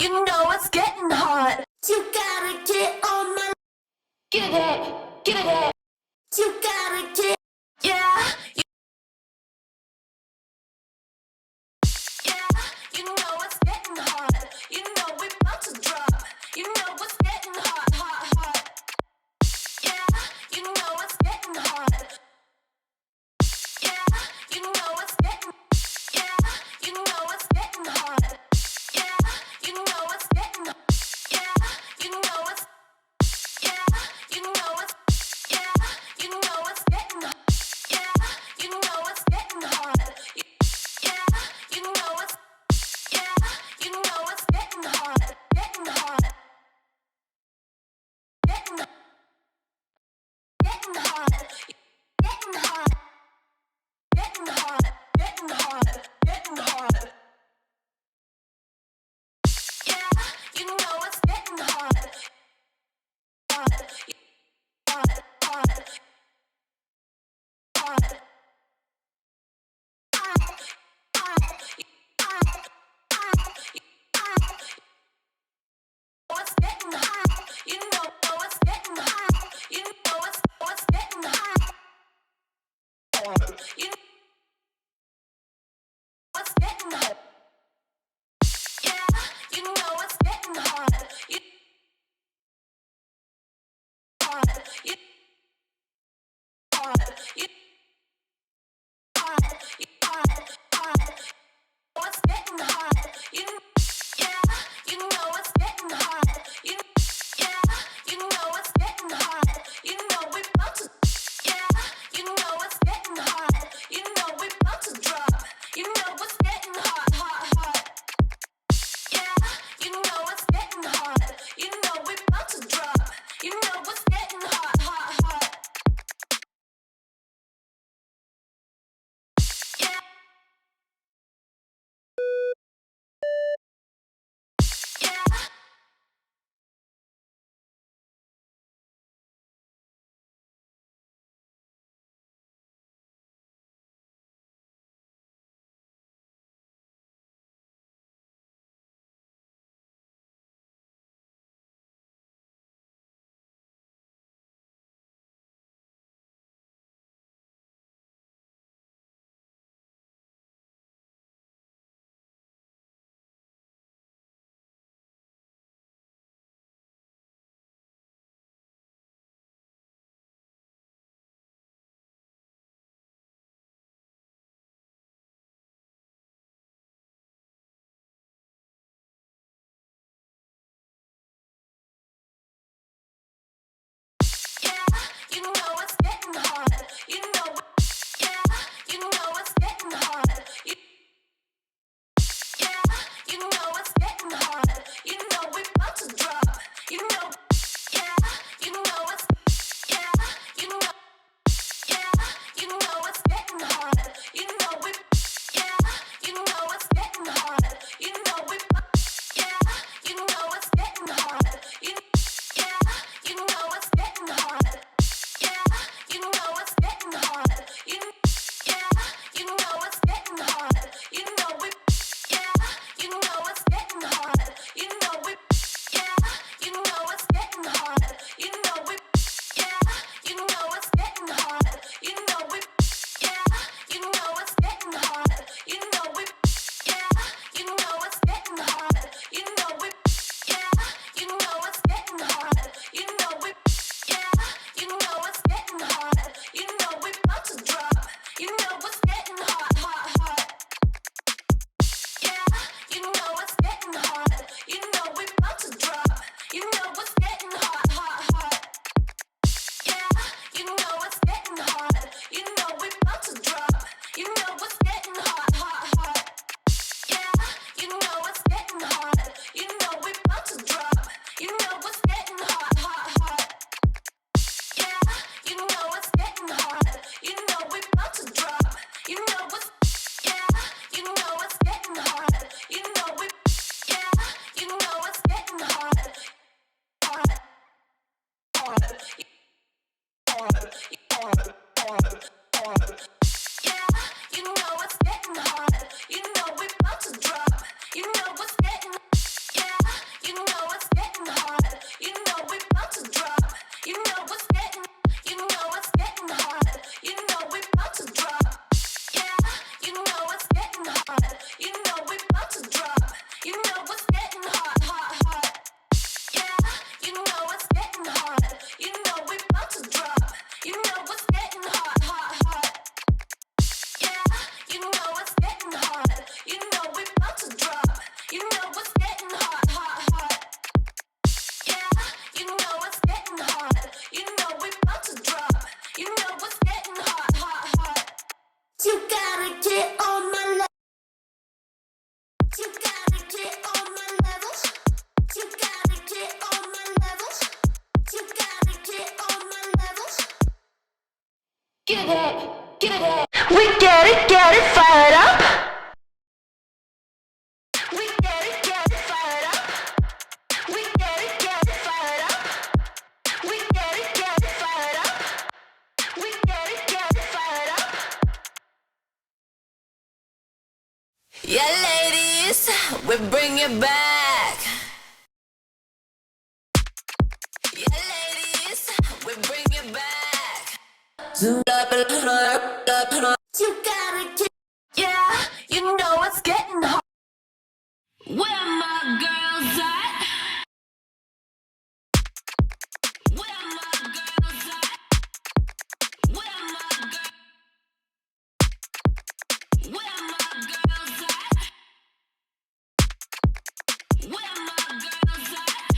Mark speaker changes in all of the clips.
Speaker 1: You know it's getting hot. You gotta get on my. Get it, get it. You gotta get. Yeah, yeah. You know it's getting hot. You know we about to drop. You know it's getting hot, hot, hot. Yeah, you know it's getting hot. Yeah, you know it's getting. Yeah, you know it's getting hot. Yeah, you know it's getting. Yeah, you know it's. Yeah, you know it's. Yeah, you know it's getting. Yeah, you know it's getting hot. Yeah, you know it's. Yeah, you know it's getting hot. Getting hot. Getting. Getting hot. Getting hot. Getting hot. Getting hot. Getting hot. Yeah, you know it's getting hot. Hot. Hot. Hot. Hot. It's getting hot. You know it's getting hot. You know it's getting hot. You know it's getting hot. Yeah, you know it's getting hot. You hot. You hot. You hot. You hot. Hot. Oh, it's getting hot. You yeah, you know it's getting hot. You yeah, you know it's getting hot. You know we about to yeah, you know it's getting hot. You know we about to drop. You know it's getting hot, hot, hot. Yeah, you know it's getting hot. You know we about to drop. You know it's getting hot, hot, hot. Yeah, yeah. Yeah, you know it's getting hot. You know, yeah, you know it's getting hot. Yeah, you know it's getting hot. You know we about to drop. You know, yeah, you know it's, yeah, you know, yeah, you know it's getting hot. You know we, yeah, you know it's getting hot. You know we, yeah, you know it's getting hot. You, yeah, you know it's getting hot. Yeah, you know it's You know it's getting hot. You know we about to drop. You know what's getting. You know it's getting hot. You know we about to drop. Yeah, you know it's getting hot. You know we about to drop. You know what's getting hot, hot, hot. Yeah, you know it's getting hot. You know we about to drop. You know what's getting hot, hot, hot. Yeah, you know it's getting hot. You know we about to drop. You know what's getting hot, hot, hot. Yeah, you know it's getting hot. You know we about to drop. You know what's getting hot, hot, hot. You gotta get on my level. You gotta get on my level. You gotta get on my level. You gotta get on my level. Get it up, get it up. We get it fired up. We get it fired up. We get it fired up. We get it fired up. We get it fired up. Yeah, ladies, we bring it back. Yeah, ladies, we bring it back. You gotta get. Yeah, you know it's getting hot. Where my girls at? Where my girls at? Where my girls? Where my girls at? Where my girls at?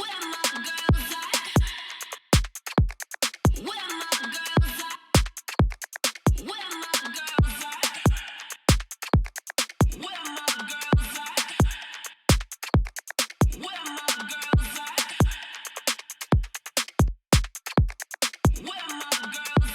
Speaker 1: Where my girls at? Where my girls at? Where my girls at? Where my girls at? Where my girls at? Where my girls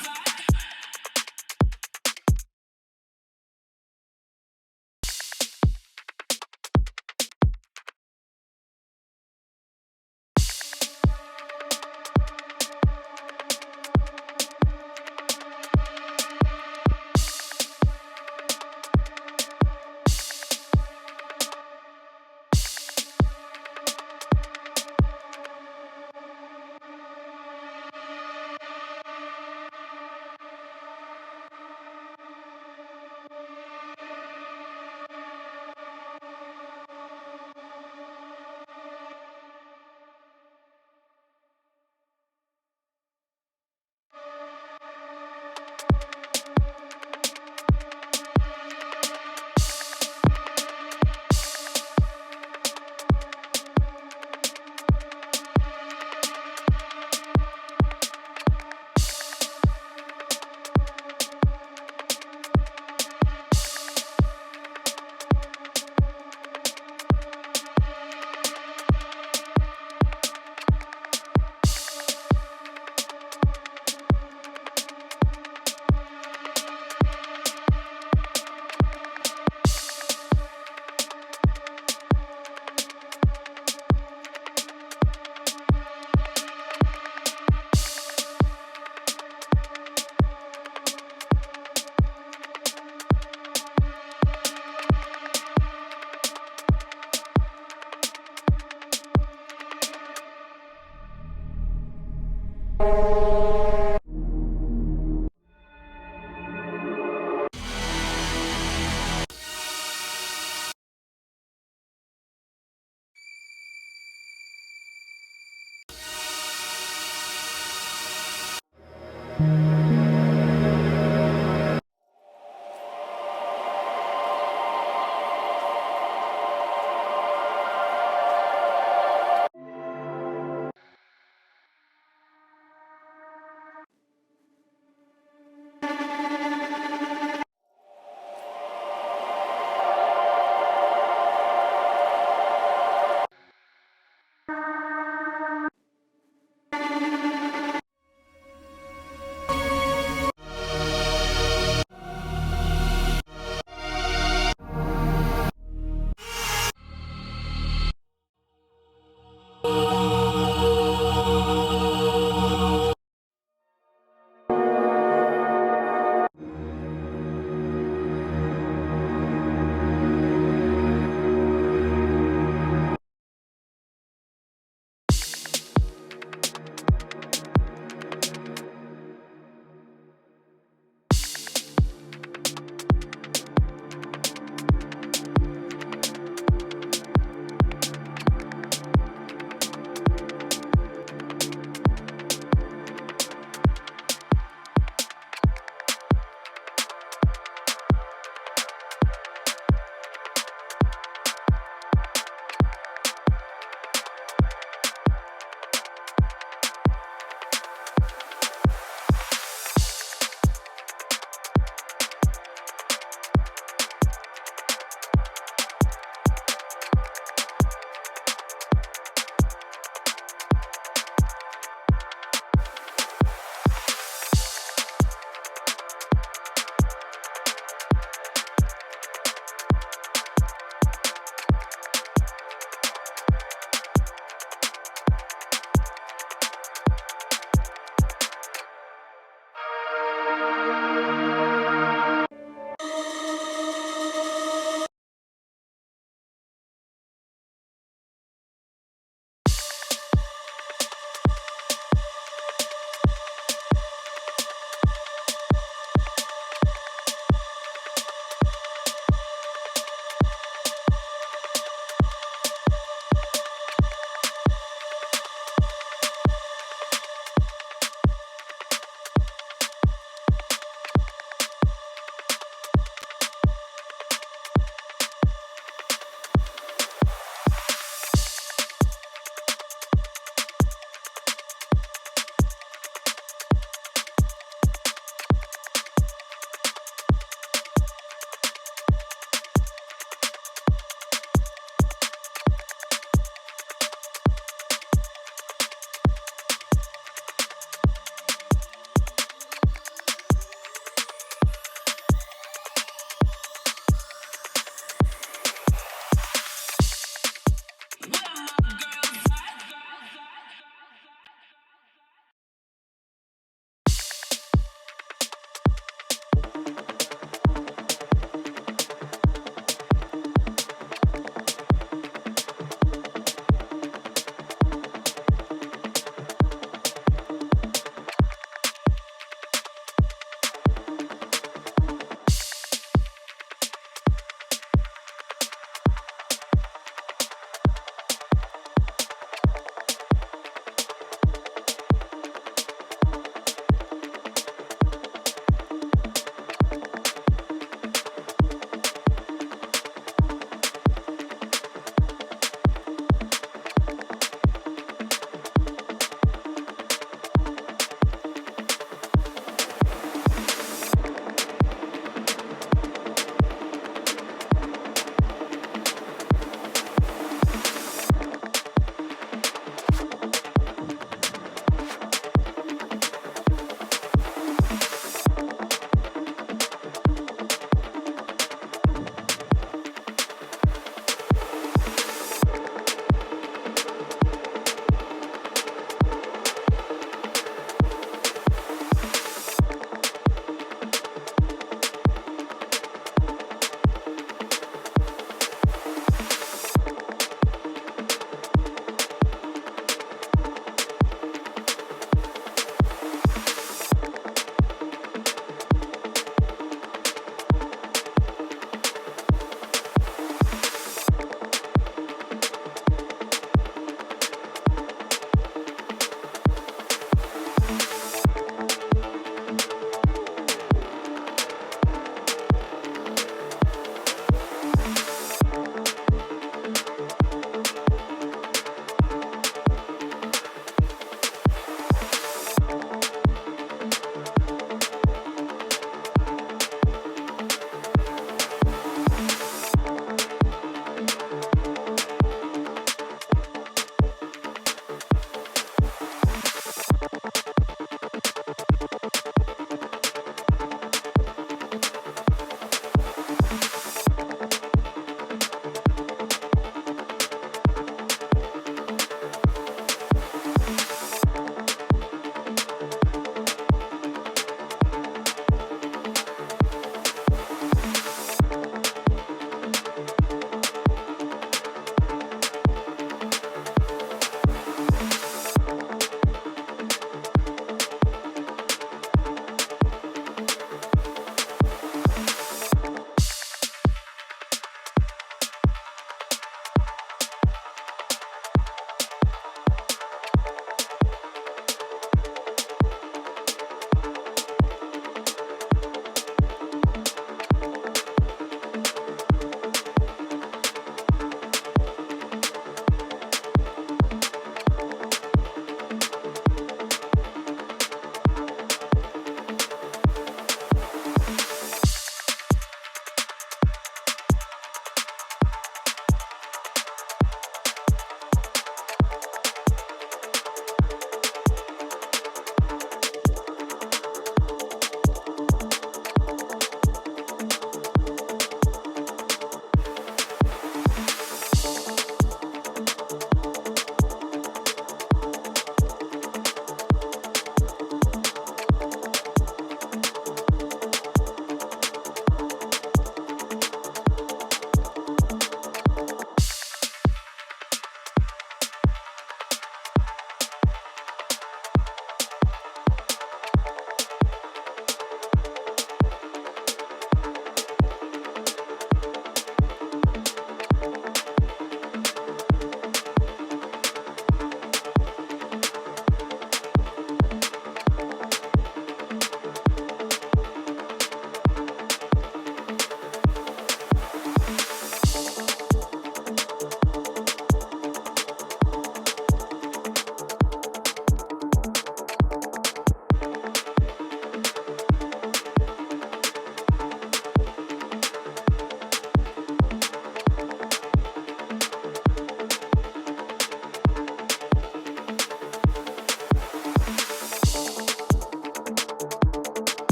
Speaker 1: at?